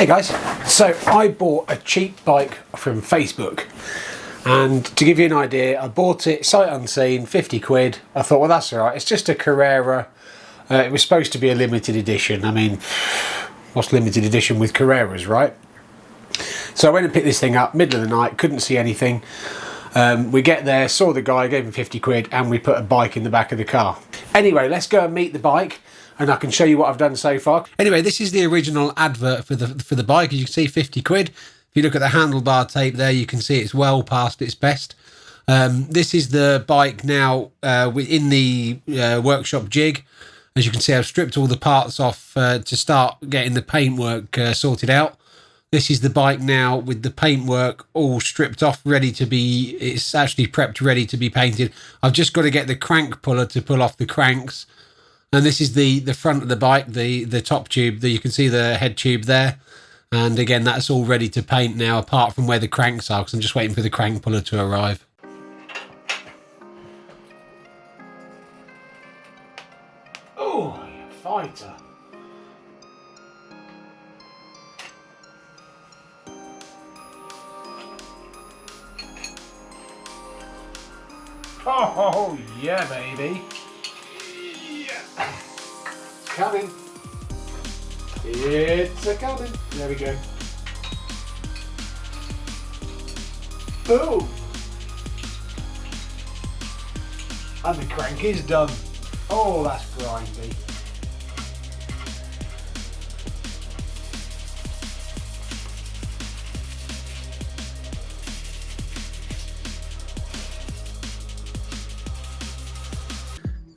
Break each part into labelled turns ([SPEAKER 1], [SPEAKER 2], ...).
[SPEAKER 1] Hey guys, so I bought a cheap bike from Facebook, and to give you an idea, I bought it sight unseen, 50 quid. I thought, well, that's alright, it's just a Carrera. It was supposed to be a limited edition. I mean, what's limited edition with Carreras, right? So I went and picked this thing up, middle of the night, couldn't see anything. We get there, saw the guy, gave him 50 quid, and we put a bike in the back of the car. Anyway, let's go and meet the bike, and I can show you what I've done so far. Anyway, this is the original advert for the bike. As you can see, 50 quid. If you look at the handlebar tape there, you can see it's well past its best. This is the bike now in the workshop jig. As you can see, I've stripped all the parts off to start getting the paintwork sorted out. This is the bike now with the paintwork all stripped off, ready to be, it's actually prepped, ready to be painted. I've just got to get the crank puller to pull off the cranks. And this is the front of the bike, the top tube, you can see the head tube there. And again, that's all ready to paint now, apart from where the cranks are, because I'm just waiting for the crank puller to arrive. Oh, you fighter. Oh, yeah, baby. Yeah. Coming. It's a coming. There we go. Boom. And the crank is done. Oh, that's grindy.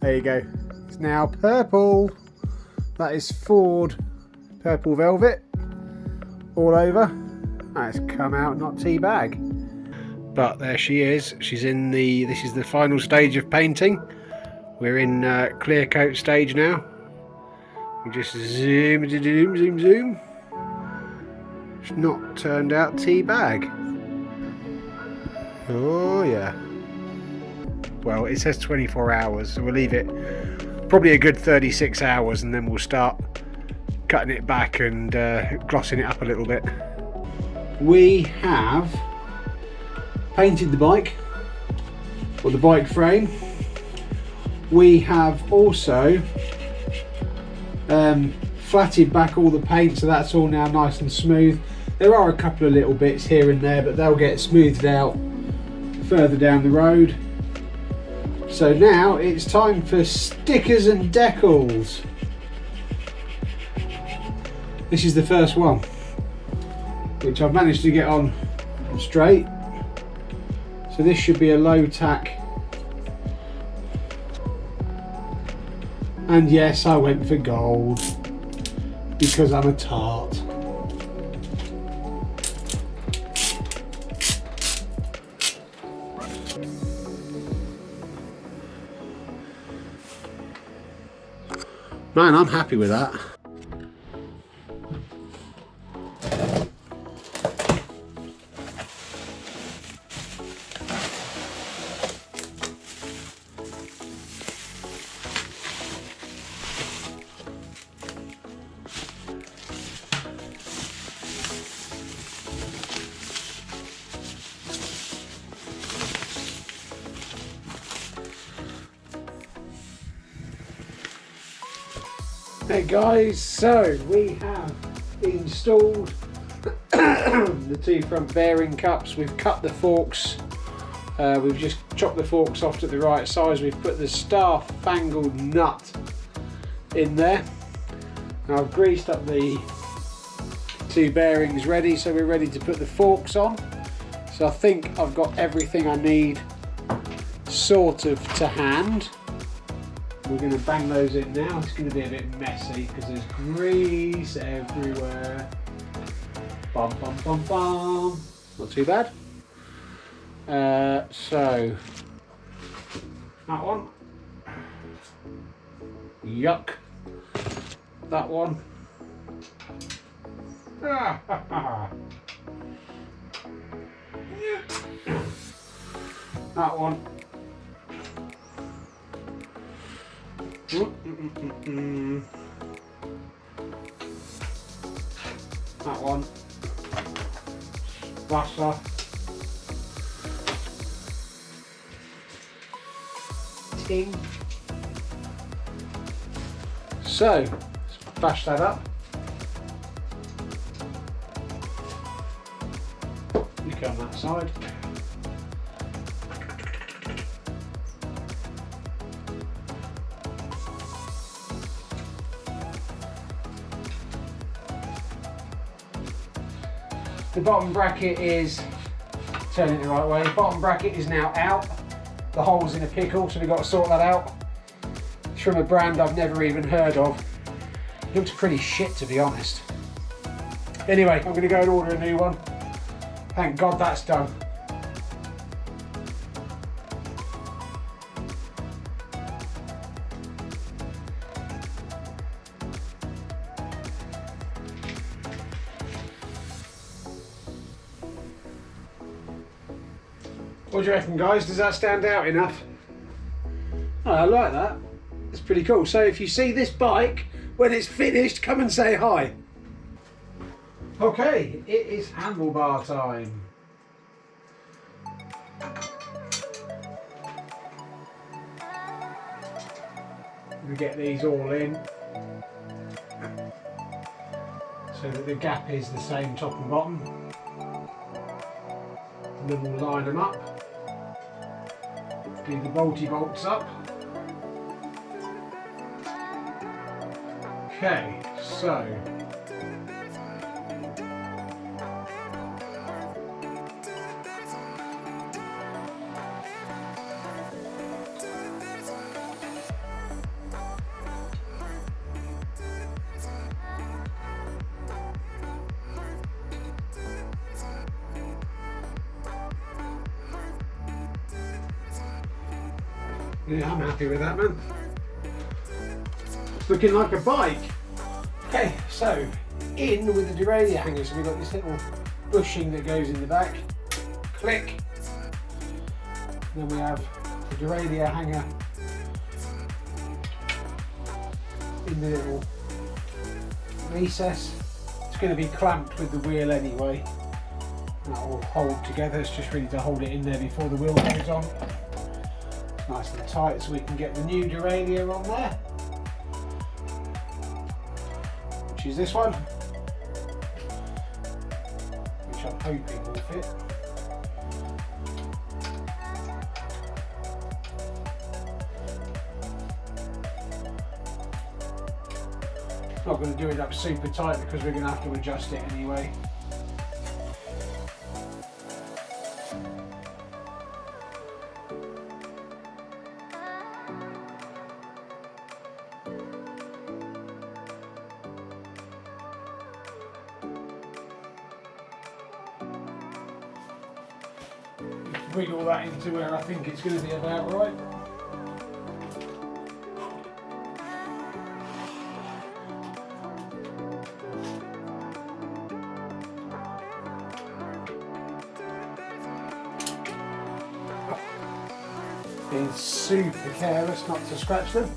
[SPEAKER 1] There you go. It's now purple. That is Ford purple velvet all over. That's come out not too bad. But there she is. She's in this is the final stage of painting. We're in clear coat stage now. We just zoom, zoom, zoom, zoom. It's not turned out too bad. Oh yeah. Well, it says 24 hours, so we'll leave it probably a good 36 hours, and then we'll start cutting it back and glossing it up a little bit. We have painted the bike, or the bike frame. We have also flatted back all the paint, so that's all now nice and smooth. There are a couple of little bits here and there, but they'll get smoothed out further down the road. So now it's time for stickers and decals. This is the first one, which I've managed to get on straight. So this should be a low tack. And yes, I went for gold because I'm a tart. Man, I'm happy with that. Hey guys, so we have installed the two front bearing cups. We've cut the forks. We've just chopped the forks off to the right size. We've put the star-fangled nut in there. Now I've greased up the two bearings ready, so we're ready to put the forks on. So I think I've got everything I need sort of to hand. We're going to bang those in now. It's going to be a bit messy because there's grease everywhere. Bum, bum, bum, bum. Not too bad. So, that one. Yuck. That one. That one. That one. Butter. Ting. So, let's bash that up. Look on that side. The bottom bracket is, turn it the right way, the bottom bracket is now out. The hole's in a pickle, so we've got to sort that out. It's from a brand I've never even heard of. It looks pretty shit, to be honest. Anyway, I'm going to go and order a new one. Thank God that's done. What do you reckon, guys? Does that stand out enough? Oh, I like that. It's pretty cool. So if you see this bike, when it's finished, come and say hi. Okay, it is handlebar time. We get these all in so that the gap is the same top and bottom. And then we'll line them up. Do the bolty bolts up. Okay, so yeah, I'm happy with that, man. It's looking like a bike. Okay, so in with the derailleur hanger. So we've got this little bushing that goes in the back. Click. Then we have the derailleur hanger in the little recess. It's going to be clamped with the wheel anyway. That will hold together. It's just really to hold it in there before the wheel goes on. Nice and tight so we can get the new derailleur on there, which is this one, which I'm hoping will fit. Not going to do it up super tight because we're going to have to adjust it anyway. Wiggle that into where I think it's going to be about right. Being super careless not to scratch them.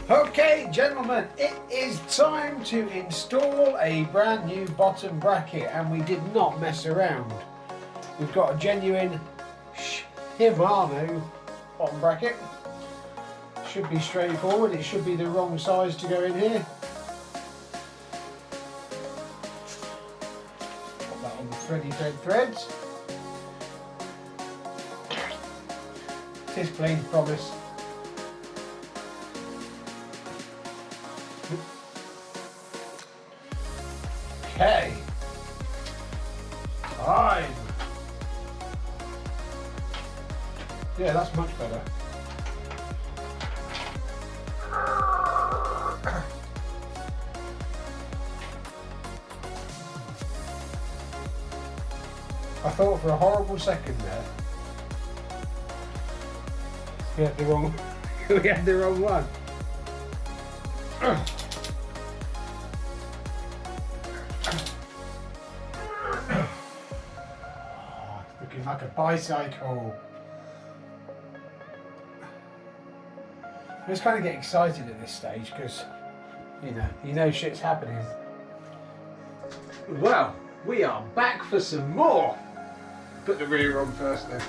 [SPEAKER 1] Okay gentlemen, it is time to install a brand new bottom bracket, and we did not mess around. We've got a genuine Shimano bottom bracket. Should be straightforward, it should be the wrong size to go in here. Put that on the thready threads. It is clean, promise. Okay, time. Yeah, that's much better. I thought for a horrible second there we had the wrong one. Looking like a bicycle. I just kind of get excited at this stage because you know shit's happening. Well, we are back for some more. Put the rear on first then.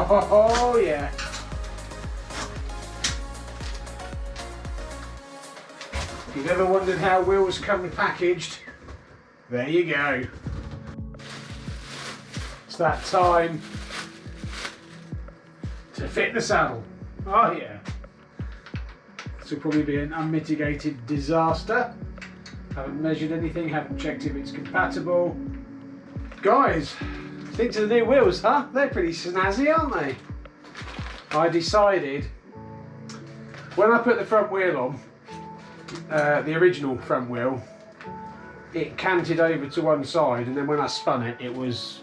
[SPEAKER 1] Oh yeah. If you've ever wondered how wheels come packaged, there you go. It's that time to fit the saddle. Oh yeah. This will probably be an unmitigated disaster. Haven't measured anything, haven't checked if it's compatible. Guys, think to the new wheels, huh? They're pretty snazzy, aren't they? I decided when I put the front wheel on, the original front wheel, it canted over to one side, and then when I spun it, it was...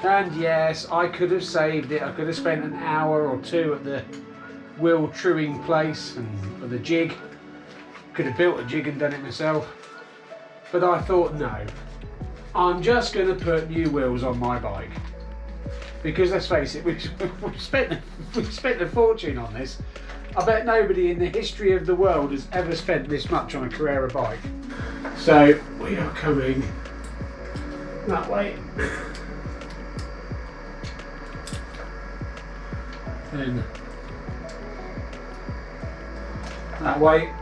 [SPEAKER 1] And yes, I could have saved it. I could have spent an hour or two at the wheel truing place and the jig. Could have built a jig and done it myself. But I thought, no. I'm just going to put new wheels on my bike, because let's face it, we've spent a fortune on this. I bet nobody in the history of the world has ever spent this much on a Carrera bike. So we are coming that way, then that way.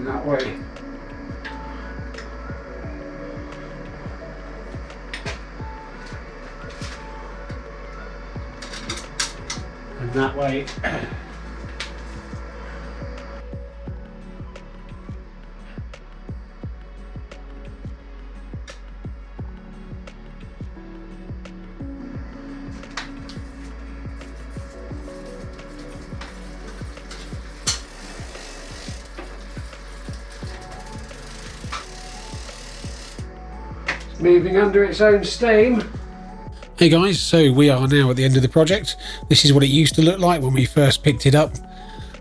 [SPEAKER 1] That way. And that way. Moving under its own steam. Hey guys, so we are now at the end of the project. This is what it used to look like when we first picked it up.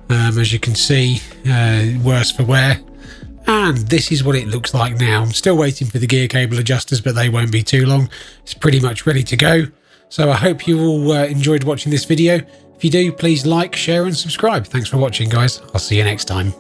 [SPEAKER 1] As you can see, worse for wear. And this is what it looks like now. I'm still waiting for the gear cable adjusters, but they won't be too long. It's pretty much ready to go. So I hope you all enjoyed watching this video. If you do, please like, share and subscribe. Thanks for watching, guys. I'll see you next time.